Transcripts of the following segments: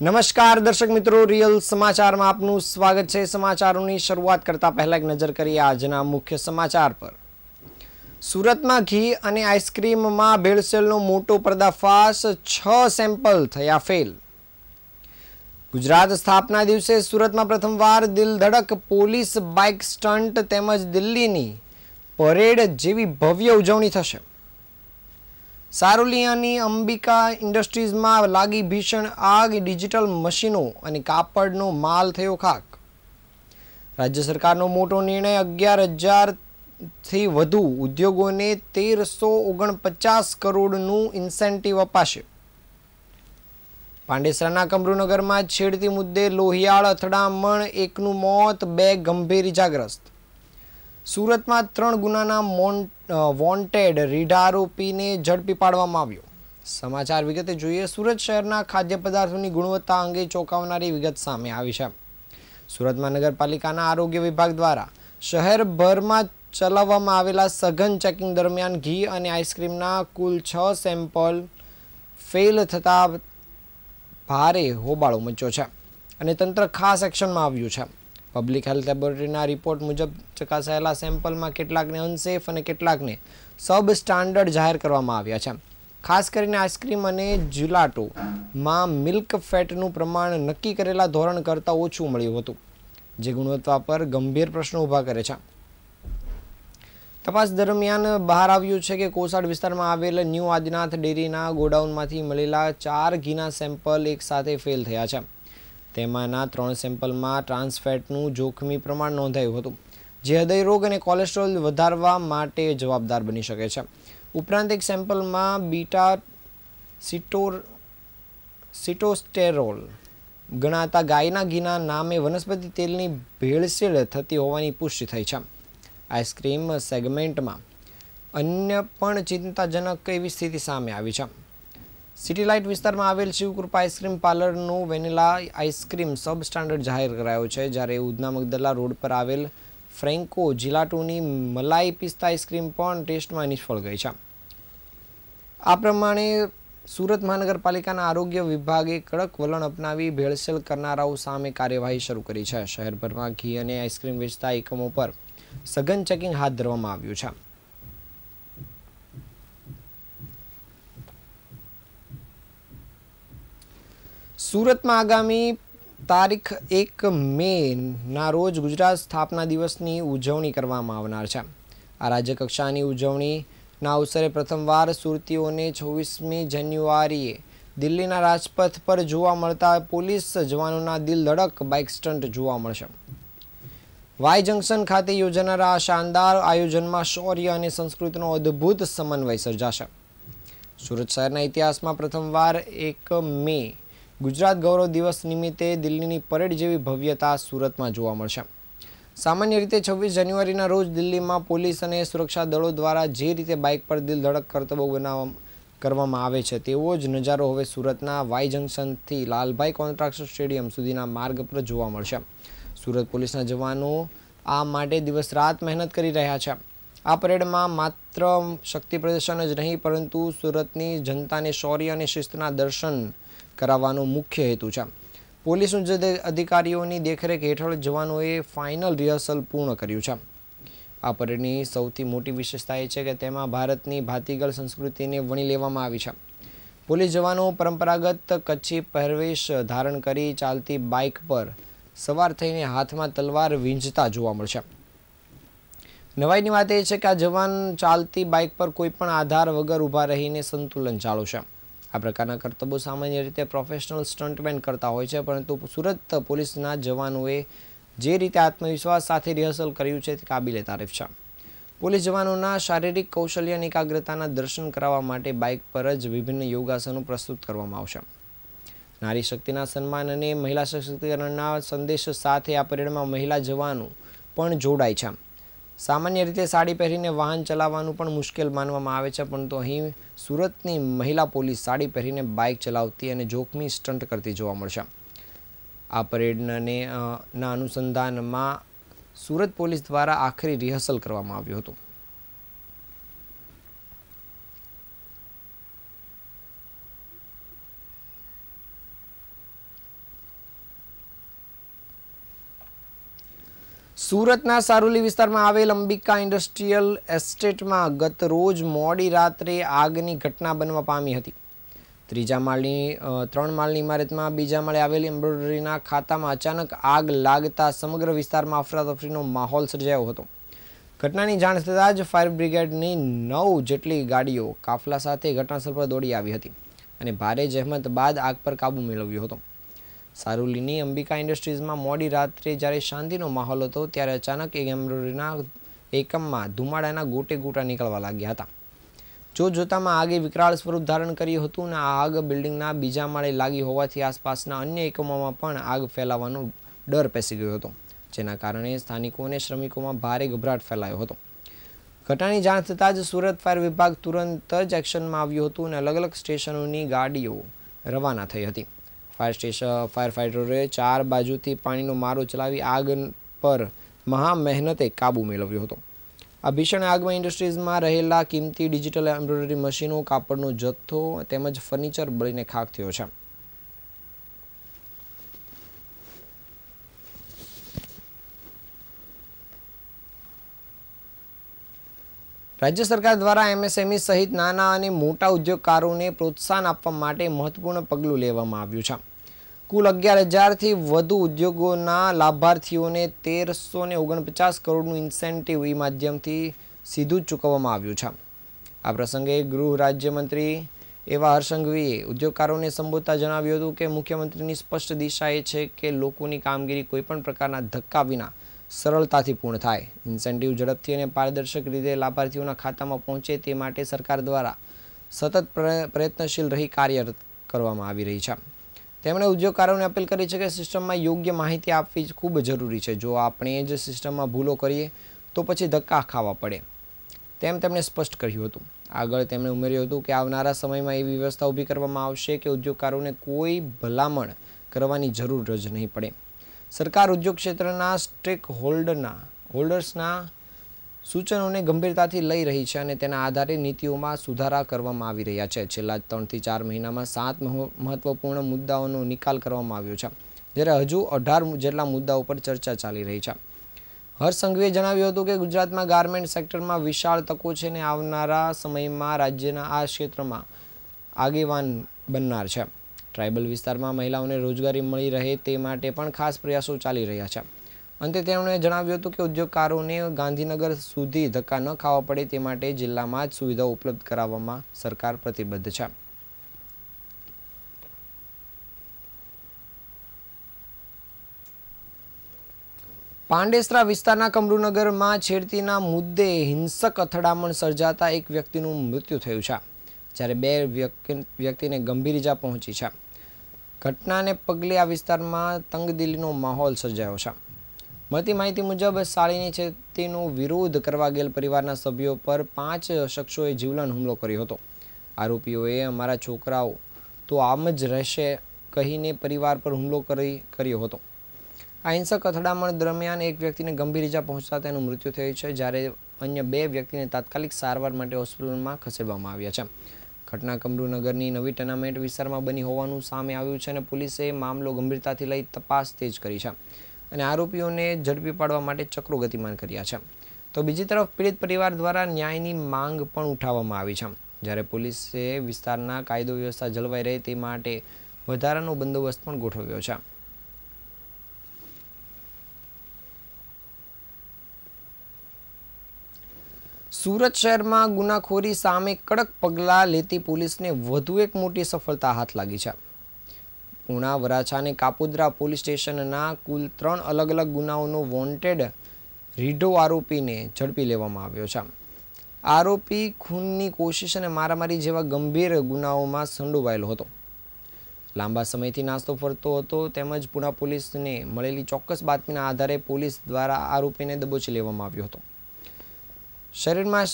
નમસ્કાર દર્શક મિત્રો, રિયલ સમાચારમાં આપનું સ્વાગત છે। સમાચારોની શરૂઆત કરતા પહેલા એક નજર કરીએ આજના મુખ્ય સમાચાર પર। સુરતમાં ઘી અને આઈસ્ક્રીમમાં ભેળસેળનો મોટો પર્દાફાશ, 6 સેમ્પલ થયા ફેલ। ગુજરાત સ્થાપના દિવસે સુરતમાં પ્રથમવાર દિલધડક પોલીસ બાઇક સ્ટન્ટ તેમજ દિલ્હીની પરેડ જેવી ભવ્ય ઉજવણી થશે। સારોલિયાની અંબિકા ઇન્ડસ્ટ્રીઝમાં લાગી ભીષણ આગ, ડિજિટલ મશીનો અને કાપડનો માલ થયો ખાક। રાજ્ય સરકારનો મોટો નિર્ણય, 11,000થી વધુ ઉદ્યોગોને 1,349 કરોડનું ઇન્સેન્ટિવ અપાશે। પાંડેસરાના કમરૂનગરમાં છેડતી મુદ્દે લોહિયાળ અથડામણ, 1નું મોત, 2 ગંભીર ઇજાગ્રસ્ત। સુરતમાં 3 ગુનાના વોન્ટેડ રીઢા આરોપીને ઝડપી પાડવામાં આવ્યો। સમાચાર વિગતે જોઈએ। સુરત શહેરના ખાદ્ય પદાર્થોની ગુણવત્તા અંગે ચોંકાવનારી વિગત સામે આવી છે। સુરતમાં નગરપાલિકાના આરોગ્ય વિભાગ દ્વારા શહેરભરમાં ચલાવવામાં આવેલા સઘન ચેકિંગ દરમિયાન ઘી અને આઈસ્ક્રીમના કુલ 6 સેમ્પલ ફેલ થતા ભારે હોબાળો મચ્યો છે અને તંત્ર ખાસ એક્શનમાં આવ્યું છે। પબ્લિક હેલ્થ લેબોરેટરીના રિપોર્ટ મુજબ ચકાસાયેલા સેમ્પલમાં કેટલાકને અનસેફ અને કેટલાકને સબ સ્ટાન્ડર્ડ જાહેર કરવામાં આવ્યા છે। ખાસ કરીને આઈસ્ક્રીમ અને જિલાટોમાં મિલ્ક ફેટનું પ્રમાણ નક્કી કરેલા ધોરણ કરતાં ઓછું મળ્યું હતું, જે ગુણવત્તા પર ગંભીર પ્રશ્નો ઊભા કરે છે। તપાસ દરમિયાન બહાર આવ્યું છે કે કોસાડ વિસ્તારમાં આવેલ ન્યૂ આદિનાથ ડેરીના ગોડાઉનમાંથી મળેલા 4 ઘીના સેમ્પલ એકસાથે ફેલ થયા છે। તેમાંના 3 સેમ્પલમાં ટ્રાન્સફેટનું જોખમી પ્રમાણ નોંધાયું હતું, જે હૃદયરોગ અને કોલેસ્ટ્રોલ વધારવા માટે જવાબદાર બની શકે છે। ઉપરાંત એક સેમ્પલમાં બીટા સિટોસ્ટેરોલ ગણાતા ગાયના ઘીના નામે વનસ્પતિ તેલની ભેળસેળ થતી હોવાની પુષ્ટિ થઈ છે। આઈસ્ક્રીમ સેગમેન્ટમાં અન્ય પણ ચિંતાજનક એવી સ્થિતિ સામે આવી છે। સિટી લાઇટ વિસ્તારમાં આવેલ શિવકૃપા આઈસ્ક્રીમ પાર્લરનું વેનિલા આઈસ્ક્રીમ સબ સ્ટાન્ડર્ડ જાહેર કરાયો છે, જ્યારે ઉધના મગદલા રોડ પર આવેલ ફ્રેન્કો જિલાટોની મલાઈ પિસ્તા આઈસ્ક્રીમ પણ ટેસ્ટમાં નિષ્ફળ ગઈ છે। આ પ્રમાણે સુરત મહાનગરપાલિકાના આરોગ્ય વિભાગે કડક વલણ અપનાવી ભેળસેળ કરનારાઓ સામે કાર્યવાહી શરૂ કરી છે। શહેરભરમાં ઘી અને આઈસ્ક્રીમ વેચતા એકમો પર સઘન ચેકિંગ હાથ ધરવામાં આવ્યું છે। સુરતમાં આગામી તારીખ 1 મેના રોજ ગુજરાત સ્થાપના દિવસની ઉજવણી કરવામાં આવનાર છે। આ રાજ્યકક્ષાની ઉજવણીના અવસરે પ્રથમવાર સુરતીઓને 26મી જાન્યુઆરીએ દિલ્હીના રાજપથ પર જોવા મળતા પોલીસ જવાનોના દિલધડક બાઇક સ્ટન્ટ જોવા મળશે। વાય જંકશન ખાતે યોજાનારા આ શાનદાર આયોજનમાં શૌર્ય અને સંસ્કૃતિનો અદ્ભુત સમન્વય સર્જાશે। સુરત શહેરના ઇતિહાસમાં પ્રથમવાર 1 મે ગુજરાત ગૌરવ દિવસ નિમિત્તે દિલ્હીની પરેડ જેવી ભવ્યતા સુરતમાં જોવા મળશે। સામાન્ય રીતે 26 જાન્યુઆરીના રોજ દિલ્હીમાં પોલીસ અને સુરક્ષા દળો દ્વારા જે રીતે બાઇક પર દિલધડક કરતબો કરવામાં આવે છે, તેવો જ નજારો હવે સુરતના વાય જંકશનથી લાલભાઈ કોન્ટ્રાક્ટર સ્ટેડિયમ સુધીના માર્ગ પર જોવા મળશે। સુરત પોલીસના જવાનો આ માટે દિવસ રાત મહેનત કરી રહ્યા છે। આ પરેડમાં માત્ર શક્તિ પ્રદર્શન જ નહીં, પરંતુ સુરતની જનતાને શૌર્ય અને શિસ્તના દર્શન કરાવવાનો મુખ્ય હેતુ છે। પોલીસ ઉચ્ચ અધિકારીઓની દેખરેખ હેઠળ જવાનોએ ફાઇનલ રિહર્સલ પૂર્ણ કર્યું છે। આ પરેડની સૌથી મોટી વિશેષતા એ છે કે તેમાં ભારતની ભાતીગળ સંસ્કૃતિને વણી લેવામાં આવી છે। પોલીસ જવાનો પરંપરાગત કચ્છી પહેરવેશ ધારણ કરી ચાલતી બાઇક પર સવાર થઈને હાથમાં તલવાર વીંઝતા જોવા મળશે। નવાઈની વાત એ છે કે આ જવાન ચાલતી બાઇક પર કોઈ પણ આધાર વગર ઊભા રહીને સંતુલન જાળવશે। આ પ્રકારના કરતબો સામાન્ય રીતે પ્રોફેશનલ સ્ટન્ટમેન કરતા હોય છે, પરંતુ સુરત પોલીસના જવાનોએ જે રીતે આત્મવિશ્વાસ સાથે રિહર્સલ કર્યું છે તે કાબિલે તારીફ છે। પોલીસ જવાનોના શારીરિક કૌશલ્ય અને એકાગ્રતાના દર્શન કરાવવા માટે બાઇક પર જ વિભિન્ન યોગાસનો પ્રસ્તુત કરવામાં આવશે। નારી શક્તિના સન્માન અને મહિલા સશક્તિકરણના સંદેશ સાથે આ પરેડમાં મહિલા જવાનો પણ જોડાય છે। સામાન્ય રીતે સાડી પહેરીને વાહન ચલાવવાનું પણ મુશ્કેલ માનવામાં આવે છે, પરંતુ અહીં સુરતની મહિલા પોલીસ સાડી પહેરીને બાઇક ચલાવતી અને જોખમી સ્ટન્ટ કરતી જોવા મળશે। આ પરેડના અનુસંધાનમાં સુરત પોલીસ દ્વારા આખરી રિહર્સલ કરવામાં આવ્યું હતું। સુરતના સારોલી વિસ્તારમાં આવેલ અંબિકા ઇન્ડસ્ટ્રીયલ એસ્ટેટમાં ગત રોજ મોડી રાત્રે આગની ઘટના બનવા પામી હતી. ત્રણ માળની ઇમારતમાં બીજા માળે આવેલી એમ્બ્રોઇડરીના ખાતામાં અચાનક આગ લાગતા સમગ્ર વિસ્તારમાં અફરાતફરીનો માહોલ સર્જાયો હતો. ઘટનાની જાણ થતાં જ ફાયર બ્રિગેડની 9 જેટલી ગાડીઓ કાફલા સાથે ઘટનાસ્થળ પર દોડી આવી હતી અને ભારે જહેમત બાદ આગ પર કાબૂ મેળવ્યો હતો. સારોલીની અંબિકા ઇન્ડસ્ટ્રીઝમાં મોડી રાત્રે જ્યારે શાંતિનો માહોલ હતો ત્યારે અચાનક એક એમ્બ્રોઇડરીના એકમમાં ધુમાડાના ગોટે ગોટા નીકળવા લાગ્યા હતા. જોતજોતામાં આગે વિકરાળ સ્વરૂપ ધારણ કર્યું હતું અને આ આગ બિલ્ડિંગના બીજા માળે લાગી હોવાથી આસપાસના અન્ય એકમોમાં પણ આગ ફેલાવાનો ડર પેસી ગયો હતો, જેના કારણે સ્થાનિકો અને શ્રમિકોમાં ભારે ગભરાટ ફેલાયો હતો. ઘટનાની જાણ થતાં જ સુરત ફાયર વિભાગ તુરંત જ એક્શનમાં આવ્યું હતું અને અલગ અલગ સ્ટેશનોની ગાડીઓ રવાના થઈ હતી. ફાયર ફાઇટરોએ 4 બાજુથી પાણીનો મારો ચલાવી આગ પર મહા મહેનતે કાબૂ મેળવ્યો હતો. આ ભીષણ આગમાં ઇન્ડસ્ટ્રીઝમાં રહેલા કિંમતી ડિજિટલ એમ્બ્રોઇડરી મશીનો, કાપડનો જથ્થો તેમજ ફર્નિચર બળીને ખાખ થયો છે. રાજ્ય સરકાર દ્વારા એમએસએમઈ સહિત નાના અને મોટા ઉદ્યોગકારોને પ્રોત્સાહન આપવા માટે મહત્વપૂર્ણ પગલું લેવામાં આવ્યું છે. કુલ 11,000થી વધુ ઉદ્યોગોના લાભાર્થીઓને 1,349 કરોડનું ઇન્સેન્ટિવ માધ્યમથી સીધું જ ચૂકવવામાં આવ્યું છે. આ પ્રસંગે ગૃહ રાજ્યમંત્રી એવા હર્ષ સંઘવીએ ઉદ્યોગકારોને સંબોધતા જણાવ્યું હતું કે મુખ્યમંત્રીની સ્પષ્ટ દિશા એ છે કે લોકોની કામગીરી કોઈપણ પ્રકારના ધક્કા વિના સરળતાથી પૂર્ણ થાય. ઇન્સેન્ટિવ ઝડપથી અને પારદર્શક રીતે લાભાર્થીઓના ખાતામાં પહોંચે તે માટે સરકાર દ્વારા સતત પ્રયત્નશીલ રહી કાર્ય કરવામાં આવી રહી છે. તેમણે ઉદ્યોગકારોને અપીલ કરી છે કે સિસ્ટમમાં યોગ્ય માહિતી આપવી ખૂબ જરૂરી છે. જો આપણે જ સિસ્ટમમાં ભૂલો કરીએ તો પછી ધક્કા ખાવા પડે, તેમ તેમણે સ્પષ્ટ કર્યું હતું. આગળ તેમણે ઉમેર્યું હતું કે આવનારા સમયમાં એવી વ્યવસ્થા ઊભી કરવામાં આવશે કે ઉદ્યોગકારોને કોઈ ભલામણ કરવાની જરૂર જ નહીં પડે. સરકાર ઉદ્યોગ ક્ષેત્રના સ્ટેક હોલ્ડર્સના સૂચનોને ગંભીરતાથી લઈ રહી છે અને તેના આધારે નીતિઓમાં સુધારા કરવામાં આવી રહ્યા છે. છેલ્લા 3 થી 4 મહિનામાં 7 મહત્વપૂર્ણ મુદ્દાઓનો નિકાલ કરવામાં આવ્યો છે, જ્યારે હજુ 18 જેટલા મુદ્દાઓ પર ચર્ચા ચાલી રહી છે. હર્ષ સંઘવીએ જણાવ્યું હતું કે ગુજરાતમાં ગાર્મેન્ટ સેક્ટરમાં વિશાળ તકો છે અને આવનારા સમયમાં રાજ્યના આ ક્ષેત્રમાં આગેવાન બનનાર છે. ટ્રાઇબલ વિસ્તારમાં મહિલાઓને રોજગારી મળી રહે તે માટે પણ ખાસ પ્રયાસો ચાલી રહ્યા છે. અંતે તેમણે જણાવ્યું હતું કે ઉદ્યોગકારોને ગાંધીનગર સુધી ધક્કા ન ખાવા પડે તે માટે જિલ્લામાં જ સુવિધાઓ ઉપલબ્ધ કરાવવામાં સરકાર પ્રતિબદ્ધ છે. પાંડેસરા વિસ્તારના કમરૂનગરમાં છેડતીના મુદ્દે હિંસક અથડામણ સર્જાતા એક વ્યક્તિનું મૃત્યુ થયું છે, જ્યારે 2 વ્યક્તિને ગંભીર ઇજા પહોંચી છે. ઘટનાને પગલે આ વિસ્તારમાં તંગદિલીનો માહોલ સર્જાયો છે. મળતી માહિતી મુજબ સાળીની છેડતીનો વિરોધ કરવા ગયેલ પરિવારના સભ્યો પર 5 શખ્સોએ જીવલેણ હુમલો કર્યો હતો. આરોપીઓએ અમારા છોકરાઓ તો આમ જ રહેશે કહીને પરિવાર પર હુમલો કર્યો હતો. આ હિંસક અથડામણ દરમિયાન એક વ્યક્તિને ગંભીર ઇજા પહોંચતા તેનું મૃત્યુ થયું છે, જ્યારે અન્ય 2 વ્યક્તિને તાત્કાલિક સારવાર માટે હોસ્પિટલમાં ખસેડવામાં આવ્યા છે. ઘટના કમરૂનગરની નવી ટેનામેન્ટ વિસ્તારમાં બની હોવાનું સામે આવ્યું છે અને પોલીસે મામલો ગંભીરતાથી લઈ તપાસ તેજ કરી છે અને આરોપીઓને ઝડપી પાડવા માટે ચક્રો ગતિમાન કર્યા છે. તો બીજી તરફ પીડિત પરિવાર દ્વારા ન્યાયની માંગ પણ ઉઠાવવામાં આવી છે, જ્યારે પોલીસે વિસ્તારના કાયદો વ્યવસ્થા જળવાઈ રહે તે માટે વધારાનો બંદોબસ્ત પણ ગોઠવ્યો છે. સુરત શહેરમાં ગુનાખોરી સામે કડક પગલાં લેતી પોલીસને વધુ એક મોટી સફળતા હાથ લાગી છે. પૂણા, વરાછા અને કાપોદ્રા પોલીસ સ્ટેશનના કુલ 3 અલગ અલગ ગુનાઓનો વોન્ટેડ રીઢો આરોપીને ઝડપી લેવામાં આવ્યો છે. આરોપી ખૂનની કોશિશ અને મારામારી જેવા ગંભીર ગુનાઓમાં સંડોવાયેલો હતો. લાંબા સમયથી નાસ્તો ફરતો હતો તેમજ પૂણા પોલીસને મળેલી ચોક્કસ બાતમીના આધારે પોલીસ દ્વારા આરોપીને દબોચી લેવામાં આવ્યો હતો. શહેરમાં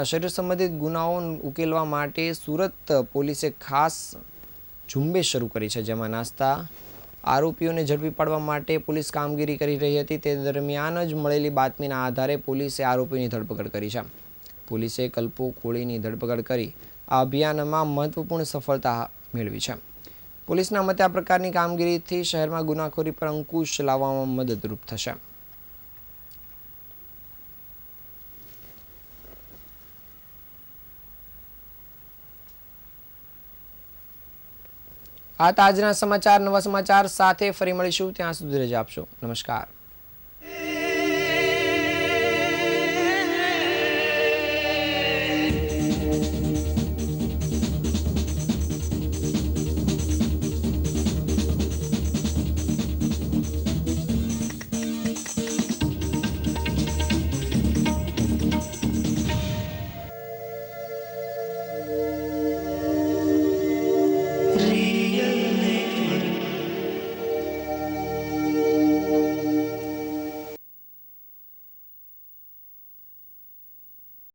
શરીર સંબંધિત ગુનાઓ ઉકેલવા માટે સુરત પોલીસે ખાસ ઝુંબેશ શરૂ કરી છે, જેમાં નાસ્તા આરોપીઓને ઝડપી પાડવા માટે પોલીસ કામગીરી કરી રહી હતી. તે દરમિયાન જ મળેલી બાતમીના આધારે પોલીસે આરોપીની ધરપકડ કરી છે. પોલીસે કલ્પો કોળીની ધરપકડ કરી આ અભિયાનમાં મહત્વપૂર્ણ સફળતા મેળવી છે. પોલીસના મતે આ પ્રકારની કામગીરીથી શહેરમાં ગુનાખોરી પર અંકુશ લાવવામાં મદદરૂપ થશે. આ તાજના સમાચાર. નવા સમાચાર સાથે ફરી મળીશું. ત્યાં સુધી રજા આપશો. નમસ્કાર.